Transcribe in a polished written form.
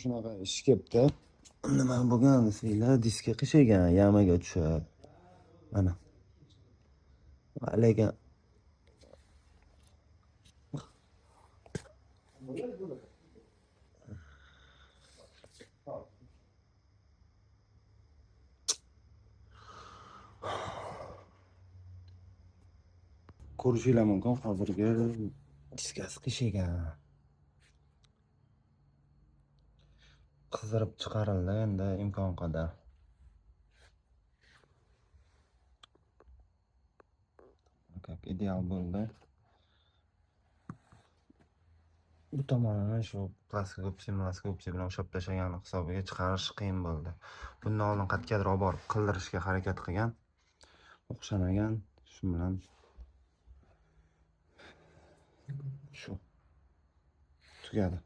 Shunaqa ish kelibdi. Nima bo'lgan desanglar, diska qishigan, yamaga tushib. Mana. Lekin ko'rishinglar mumkin, hozirgi diskasi qishigan. Qizdirib chiqarildi endi imkon qadar. Как ideal bo'ldi. Bu tomonini shu plastik opsi bilan ushlab tashlagan hisobiga chiqarish qiyin bo'ldi. Bundan oldin qatgadir olib borib qildirishga harakat qilgan. O'xshamagan. Shu bilan shu tugadi.